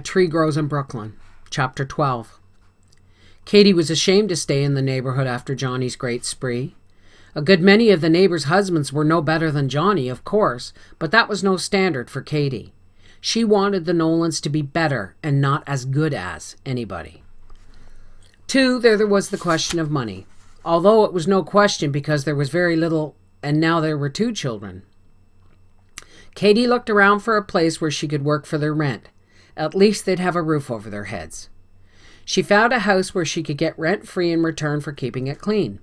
Tree Grows in Brooklyn, Chapter 12. Katie was ashamed to stay in the neighborhood after Johnny's great spree. A good many of the neighbors' husbands were no better than Johnny, of course, but that was no standard for Katie. She wanted the Nolans to be better and not as good as anybody. 2, there was the question of money, although it was no question because there was very little and now there were 2 children. Katie looked around for a place where she could work for their rent. At least they'd have a roof over their heads. She found a house where she could get rent-free in return for keeping it clean.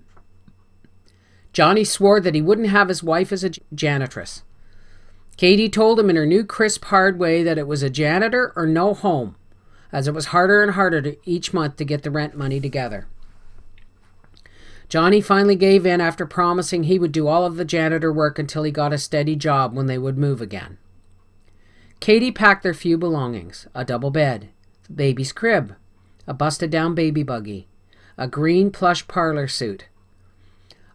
Johnny swore that he wouldn't have his wife as a janitress. Katie told him in her new crisp, hard way that it was a janitor or no home, as it was harder and harder each month to get the rent money together. Johnny finally gave in after promising he would do all of the janitor work until he got a steady job when they would move again. Katie packed their few belongings: a double bed, the baby's crib, a busted-down baby buggy, a green plush parlor suit,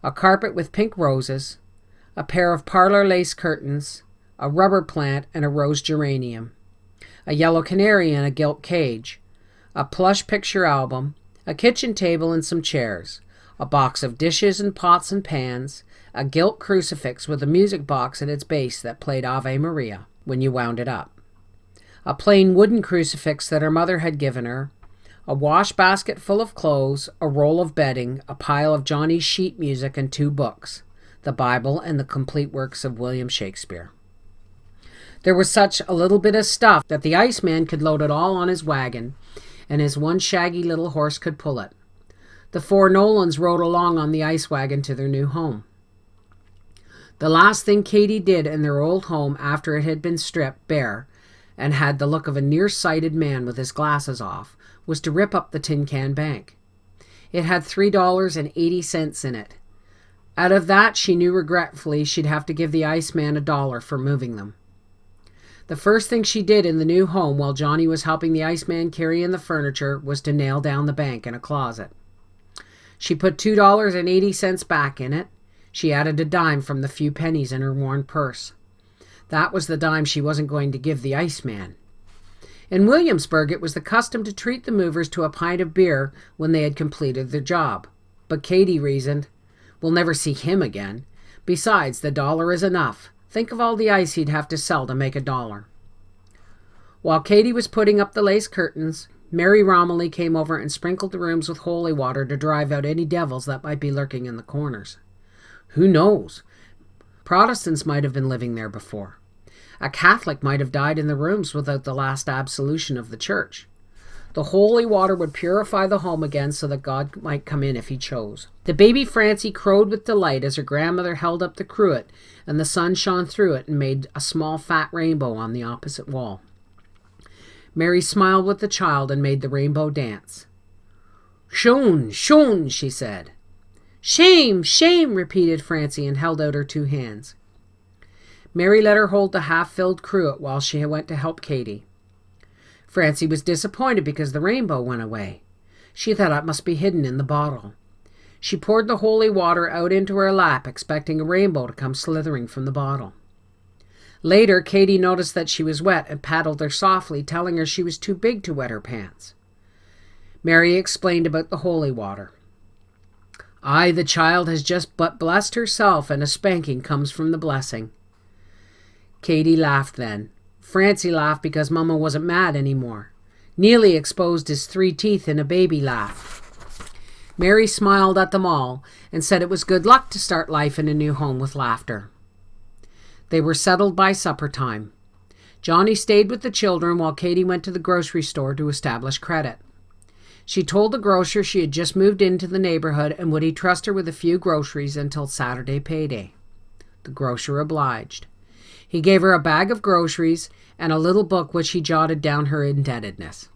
a carpet with pink roses, a pair of parlor lace curtains, a rubber plant and a rose geranium, a yellow canary in a gilt cage, a plush picture album, a kitchen table and some chairs, a box of dishes and pots and pans, a gilt crucifix with a music box at its base that played Ave Maria when you wound it up, a plain wooden crucifix that her mother had given her, a wash basket full of clothes, a roll of bedding, a pile of Johnny's sheet music, and 2 books, the Bible and the complete works of William Shakespeare. There was such a little bit of stuff that the Iceman could load it all on his wagon, and his one shaggy little horse could pull it. The 4 Nolans rode along on the ice wagon to their new home. The last thing Katie did in their old home after it had been stripped bare and had the look of a nearsighted man with his glasses off was to rip up the tin can bank. It had $3.80 in it. Out of that, she knew regretfully she'd have to give the Iceman $1 for moving them. The first thing she did in the new home while Johnny was helping the Iceman carry in the furniture was to nail down the bank in a closet. She put $2.80 back in it. She added a dime from the few pennies in her worn purse. That was the dime she wasn't going to give the Iceman. In Williamsburg, it was the custom to treat the movers to a pint of beer when they had completed their job. But Katie reasoned, "We'll never see him again. Besides, the $1 is enough. Think of all the ice he'd have to sell to make $1." While Katie was putting up the lace curtains, Mary Romilly came over and sprinkled the rooms with holy water to drive out any devils that might be lurking in the corners. Who knows? Protestants might have been living there before. A Catholic might have died in the rooms without the last absolution of the church. The holy water would purify the home again so that God might come in if he chose. The baby Francie crowed with delight as her grandmother held up the cruet and the sun shone through it and made a small fat rainbow on the opposite wall. Mary smiled with the child and made the rainbow dance. "Schon, schon," she said. "Shame, shame," repeated Francie and held out her 2 hands. Mary let her hold the half-filled cruet while she went to help Katie. Francie was disappointed because the rainbow went away. She thought it must be hidden in the bottle. She poured the holy water out into her lap, expecting a rainbow to come slithering from the bottle. Later, Katie noticed that she was wet and paddled her softly, telling her she was too big to wet her pants. Mary explained about the holy water. "Aye, the child has just but blessed herself, and a spanking comes from the blessing." Katie laughed then. Francie laughed because Mama wasn't mad anymore. Neely exposed his 3 teeth in a baby laugh. Mary smiled at them all and said it was good luck to start life in a new home with laughter. They were settled by supper time. Johnny stayed with the children while Katie went to the grocery store to establish credit. She told the grocer she had just moved into the neighborhood and would he trust her with a few groceries until Saturday payday. The grocer obliged. He gave her a bag of groceries and a little book which he jotted down her indebtedness.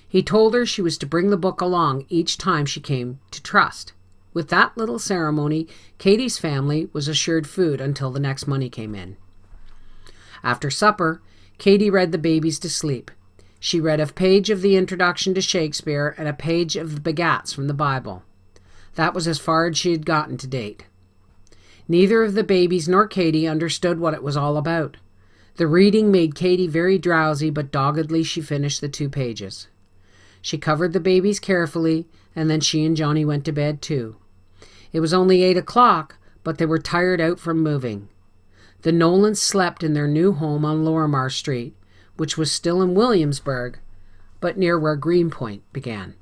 He told her she was to bring the book along each time she came to trust. With that little ceremony, Katie's family was assured food until the next money came in. After supper, Katie read the babies to sleep. She read a page of the introduction to Shakespeare and a page of the Begats from the Bible. That was as far as she had gotten to date. Neither of the babies nor Katie understood what it was all about. The reading made Katie very drowsy, but doggedly she finished the 2 pages. She covered the babies carefully, and then she and Johnny went to bed too. It was only 8 o'clock, but they were tired out from moving. The Nolans slept in their new home on Lorimer Street, which was still in Williamsburg, but near where Greenpoint began.